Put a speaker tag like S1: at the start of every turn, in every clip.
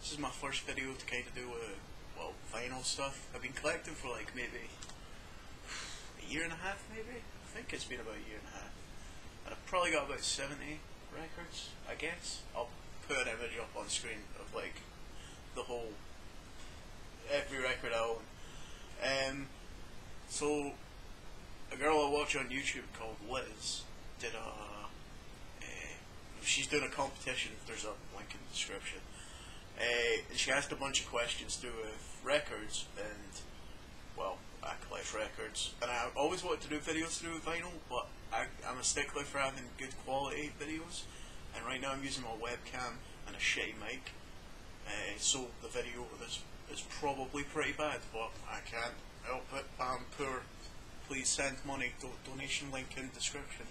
S1: This is my first video to kind of do well, vinyl stuff. I've been collecting for like maybe a year and a half, maybe? I think it's been about a year and a half. And I've probably got about 70 records, I guess. I'll put an image up on screen of like the whole, every record I own. So a girl I watch on YouTube called Liz did she's doing a competition, there's a link in the description. And she asked a bunch of questions to do with records, and well, I collect records, and I always wanted to do videos to do with vinyl, but I'm a stickler for having good quality videos, and right now I'm using my webcam and a shitty mic, so the video of this is probably pretty bad, but I can't help it. I'm poor. Please send money. Donation link in description.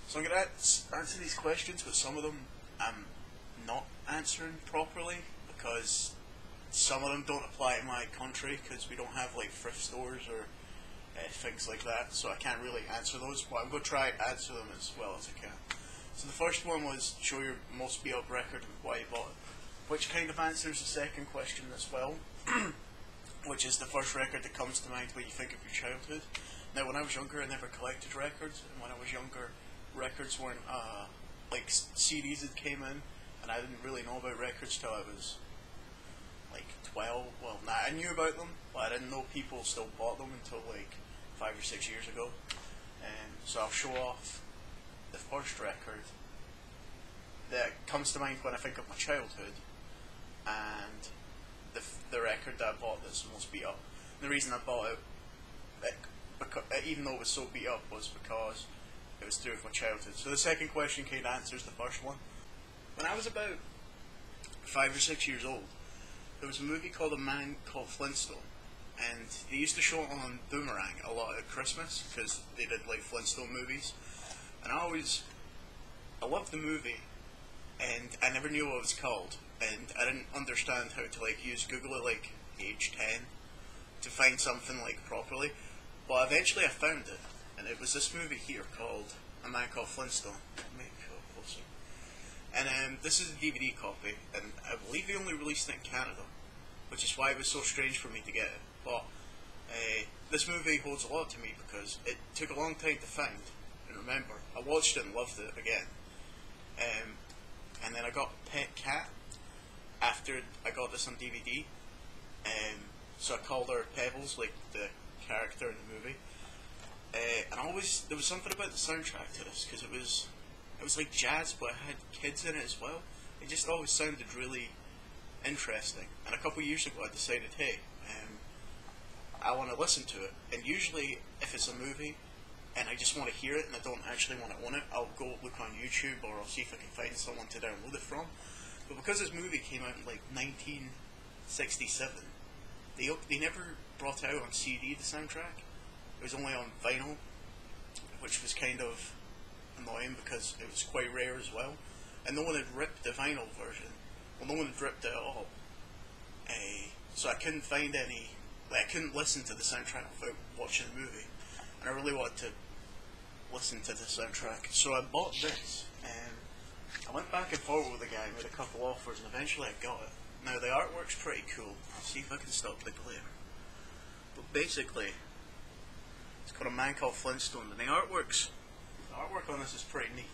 S1: So I'm going to answer these questions, but some of them I'm not answering properly because some of them don't apply to my country because we don't have like thrift stores or things like that, so I can't really answer those, but I'm going to try to answer them as well as I can. So the first one was show your most beat up record and why you bought it, which kind of answers the second question as well, which is the first record that comes to mind when you think of your childhood. Now when I was younger I never collected records, and when I was younger records weren't like CDs that came in, and I didn't really know about records till I was like 12. Well, nah, I knew about them, but I didn't know people still bought them until like 5 or 6 years ago. So I'll show off the first record that comes to mind when I think of my childhood, and the record that I bought that's most beat up. And the reason I bought it, even though it was so beat up, was because it was to do with my childhood. So the second question kind of answers the first one. When I was about 5 or 6 years old, there was a movie called A Man Called Flintstone, and they used to show it on Boomerang a lot at Christmas because they did like Flintstone movies, and I loved the movie, and I never knew what it was called, and I didn't understand how to like use Google at like age 10 to find something like properly, but eventually I found it, and it was this movie here called A Man Called Flintstone. Make it go closer. And this is a DVD copy, and I believe they only released it in Canada, which is why it was so strange for me to get it. But this movie holds a lot to me because it took a long time to find and remember. I watched it and loved it again. And then I got a pet cat after I got this on DVD. So I called her Pebbles, like the character in the movie. And there was something about the soundtrack to this, because it was like jazz, but it had kids in it as well. It just always sounded really interesting. And a couple of years ago I decided, hey, I want to listen to it. And usually if it's a movie and I just want to hear it and I don't actually want to own it, I'll go look on YouTube or I'll see if I can find someone to download it from. But because this movie came out in like 1967, they never brought out on CD the soundtrack. It was only on vinyl, which was kind of annoying because it was quite rare as well. And no one had ripped the vinyl version. Well, no one had ripped it at all. So I couldn't find any, I couldn't listen to the soundtrack without watching the movie. And I really wanted to listen to the soundtrack. So I bought this, and I went back and forth with the guy, made a couple offers, and eventually I got it. Now the artwork's pretty cool. Let's see if I can stop the glare. But basically, it's called A Man Called Flintstone, and the artwork on this is pretty neat.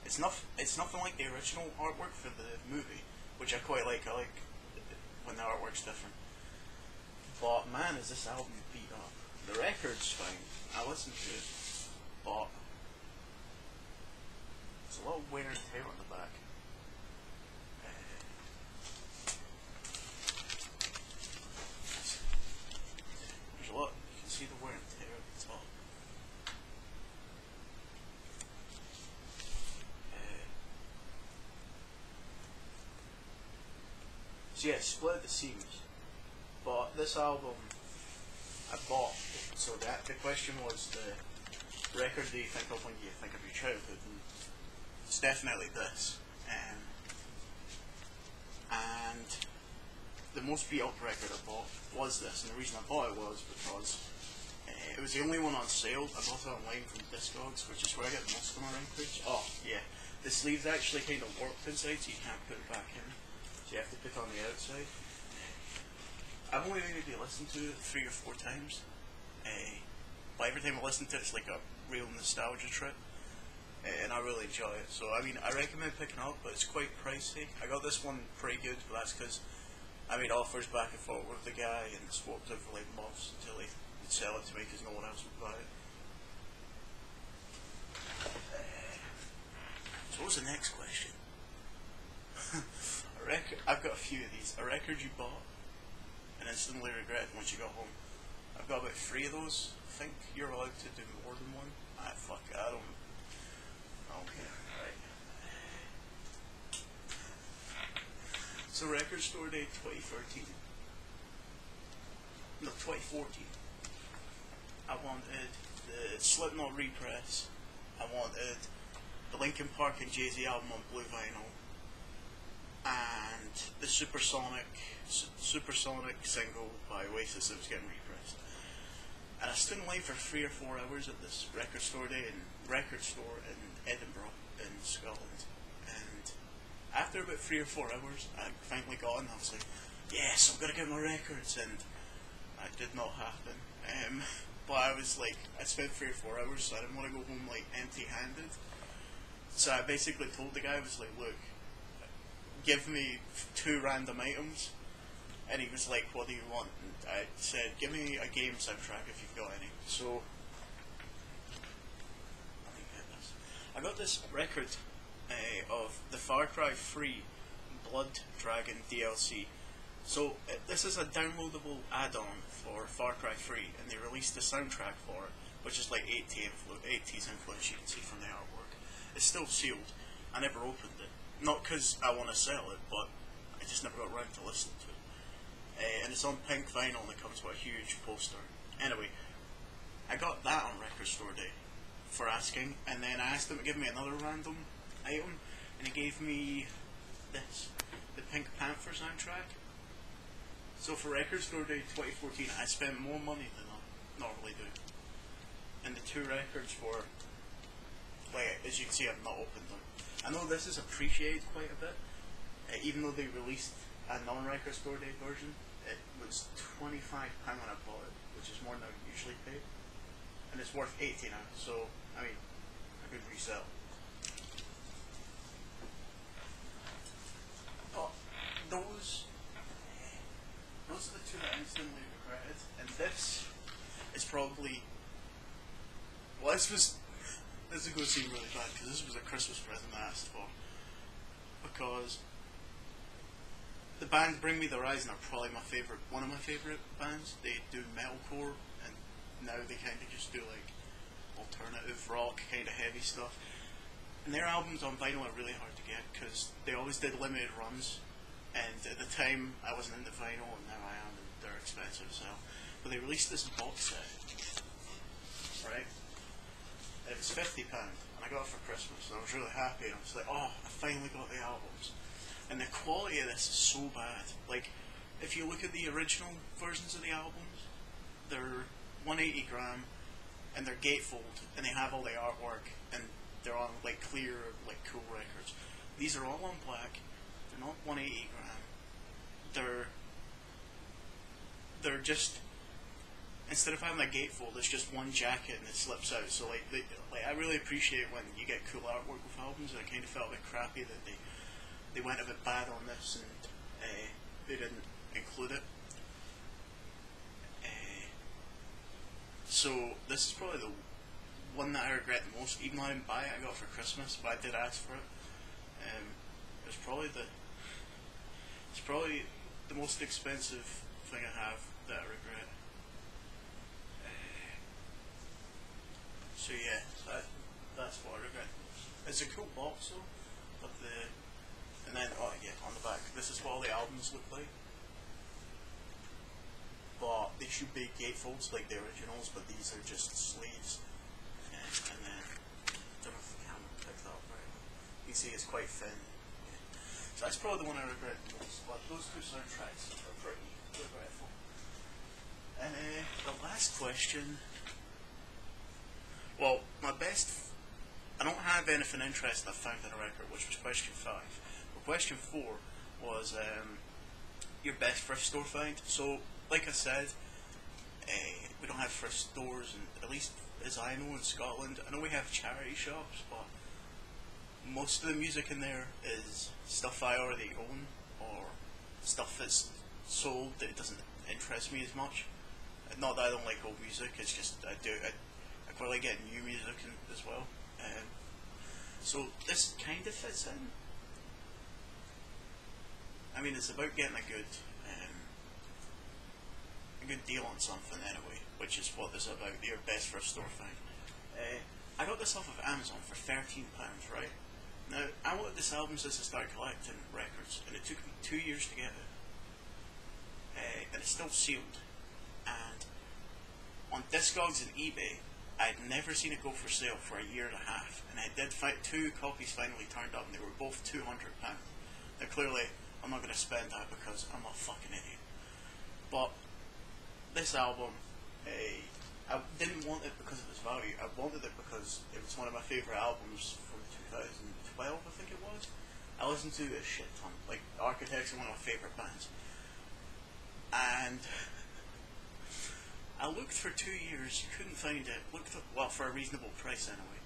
S1: It's nothing like the original artwork for the movie, which I quite like. I like when the artwork's different. But man, is this album beat up. The record's fine. I listened to it, but there's a lot of wear and tear on the back. There's a lot. You can see the wear and tear at the top. So yeah, split the seams. But this album I bought, so the question was the record do you think of when you think of your childhood, and it's definitely this. And the most beat up record I bought was this, and the reason I bought it was because it was the only one on sale. I bought it online from Discogs, which is where I get most of my records. Oh yeah, the sleeve's actually kind of warped inside, so you can't put it back in. So you have to put it on the outside. I've only maybe listened to it 3 or 4 times. But every time I listen to it, it's like a real nostalgia trip. And I really enjoy it. So, I mean, I recommend picking it up, but it's quite pricey. I got this one pretty good, but that's because I made offers back and forth with the guy and swapped it for like months until he would sell it to me because no one else would buy it. So what was the next question? I've got a few of these. A record you bought and instantly regretted once you got home. I've got about 3 of those. I think you're allowed to do more than one. Fuck it, I don't care. Right. So Record Store Day 2013. No, 2014. I wanted the Slipknot repress. I wanted the Linkin Park and Jay-Z album on blue vinyl. And the Supersonic single by Oasis that was getting repressed. And I stood in line for 3 or 4 hours at this record store in Edinburgh, in Scotland. And after about 3 or 4 hours, I finally got in. I was like, yes, I'm gonna get my records, and that did not happen. But I was like, I spent 3 or 4 hours, so I didn't want to go home like empty-handed. So I basically told the guy, I was like, look, give me 2 random items. And he was like, what do you want? And I said, give me a game soundtrack if you've got any. So, let me get this. I got this record of the Far Cry 3 Blood Dragon DLC. So, this is a downloadable add-on for Far Cry 3, and they released the soundtrack for it, which is like 80s influence, you can see from the artwork. It's still sealed. I never opened it. Not because I want to sell it, but I just never got around to listening to it. And it's on pink vinyl and it comes with a huge poster. Anyway, I got that on Record Store Day for asking, and then I asked him to give me another random item, and he gave me this, the Pink Panther soundtrack. So for Record Store Day 2014, I spent more money than I normally do. And the 2 records were, like, as you can see, I've not opened them. I know this is appreciated quite a bit, even though they released a non-Record Store Day version. It was £25 when I bought it, which is more than I would usually pay, and it's worth $80 now. So I mean, a good resell. But those are the 2 that I instantly regretted, and this is probably this is going to seem really bad because this was a Christmas present I asked for, because the band Bring Me the Horizon are probably one of my favourite bands. They do metalcore, and now they kind of just do like alternative rock, kind of heavy stuff. And their albums on vinyl are really hard to get because they always did limited runs. And at the time, I wasn't into vinyl, and now I am, and they're expensive. So, but they released this box set, right? And it was £50, and I got it for Christmas. And I was really happy. And I was like, oh, I finally got the albums. And the quality of this is so bad. Like, if you look at the original versions of the albums, they're 180 gram, and they're gatefold, and they have all the artwork, and they're on like clear, like cool records. These are all on black. They're not 180 gram. They're just, instead of having a gatefold, it's just one jacket and it slips out. So like I really appreciate when you get cool artwork with albums, and I kind of felt a bit crappy that they went a bit bad on this, and they didn't include it. So this is probably the one that I regret the most. Even though I didn't buy it, I got it for Christmas, but I did ask for it. It's probably the most expensive thing I have that I regret. So yeah, that's what I regret the most. It's a cool box though, but and then, oh yeah, on the back, this is what all the albums look like. But they should be gatefolds like the originals, but these are just sleeves. And then, I don't know if the camera picked that up very well. You can see it's quite thin. Yeah. So that's probably the one I regret the most. But those 2 soundtracks are pretty regretful. And the last question, well, my best I don't have anything interesting I found in a record, which was question 5. But question 4 was your best thrift store find. So, like I said, we don't have thrift stores, and at least as I know in Scotland, I know we have charity shops, but most of the music in there is stuff I already own, or stuff that's sold that doesn't interest me as much. Not that I don't like old music, it's just I quite like getting new music as well. So this kind of fits in. I mean, it's about getting a good deal on something anyway, which is what this is about, your best thrift store find. I got this off of Amazon for £13, right? Now, I wanted this album since I started collecting records, and it took me 2 years to get it. And it's still sealed. And on Discogs and eBay, I'd never seen it go for sale for a year and a half, and I did find 2 copies finally turned up, and they were both £200. Now, clearly, I'm not going to spend that because I'm a fucking idiot. But this album, I didn't want it because of its value. I wanted it because it was one of my favourite albums from 2012, I think it was. I listened to it a shit ton. Like, Architects are one of my favourite bands. And I looked for 2 years, couldn't find it. Looked up, well, for a reasonable price anyway.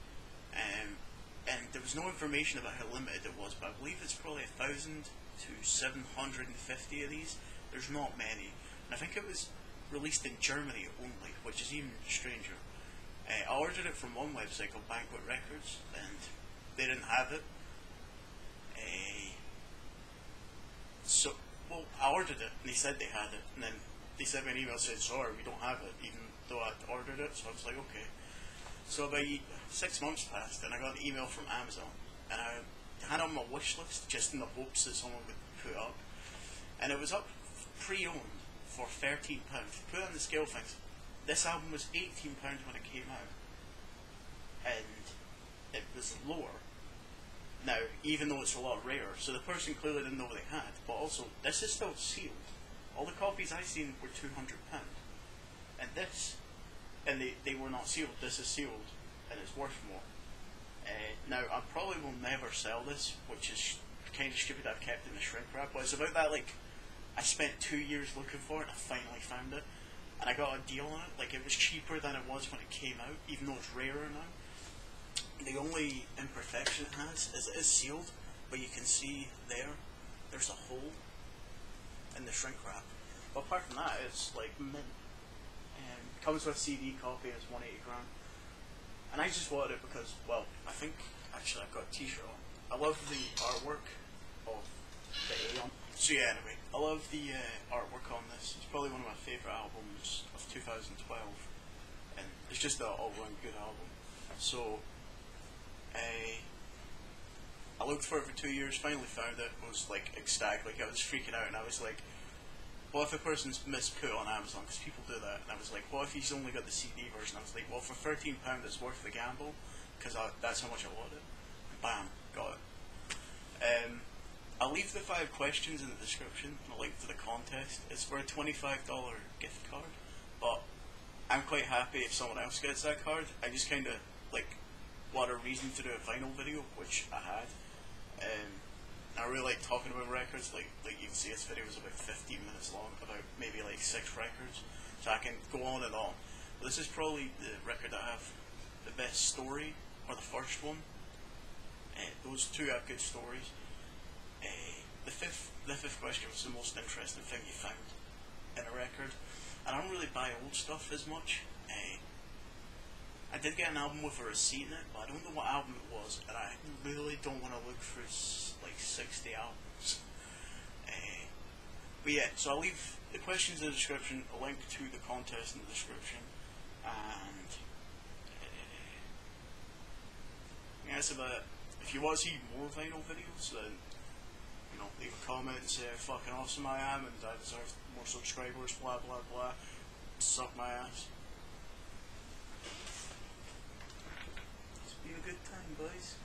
S1: And there was no information about how limited it was, but I believe it's probably 1,000 to 750 of these. There's not many. And I think it was released in Germany only, which is even stranger. I ordered it from one website called Banquet Records, and they didn't have it. Well, I ordered it, and they said they had it, and then they sent me an email saying, sorry, we don't have it, even though I'd ordered it, so I was like, okay. So about 6 months passed, and I got an email from Amazon, and I had it on my wish list, just in the hopes that someone would put it up, and it was up pre-owned for £13. Put it on the scale of things, this album was £18 when it came out, and it was lower. Now, even though it's a lot rarer, so the person clearly didn't know what they had, but also, this is still sealed. All the copies I've seen were £200, and they were not sealed. This is sealed, and it's worth more. Now, I probably will never sell this, which is kind of stupid. I've kept it in the shrink wrap, but it's about that, like, I spent 2 years looking for it, and I finally found it, and I got a deal on it. Like, it was cheaper than it was when it came out, even though it's rarer now. The only imperfection it has is it is sealed, but you can see there's a hole in the shrink wrap. But apart from that, it's like mint. It comes with a CD copy, and it's £180. And I just wanted it because, well, I think actually I've got a t-shirt on. I love the artwork of the Aeon. So yeah, anyway, I love the artwork on this. It's probably one of my favourite albums of 2012, and it's just an all-round good album. So I looked for it for 2 years, finally found it, was like ecstatic, like I was freaking out, and I was like, what if a person's misput on Amazon, because people do that, and I was like, what if he's only got the CD version? I was like, well, for £13 it's worth the gamble, because that's how much I wanted, and bam, got it. I'll leave the 5 questions in the description, and a link to the contest. It's for a $25 gift card, but I'm quite happy if someone else gets that card. I just kind of, like, what a reason to do a vinyl video, which I had. I really like talking about records, like you can see this video is about 15 minutes long, about maybe like 6 records, so I can go on and on. But this is probably the record that I have the best story, or the first one. Those 2 have good stories. The fifth question was the most interesting thing you found in a record. And I don't really buy old stuff as much. I did get an album with a receipt in it, but I don't know what album it was, and I really don't want to look for like 60 albums. But yeah, so I'll leave the questions in the description, a link to the contest in the description, and yeah, that's about it. If you want to see more vinyl videos, then leave a comment and say how fucking awesome I am and I deserve more subscribers, blah blah blah. Suck my ass. It's been a good time, boys.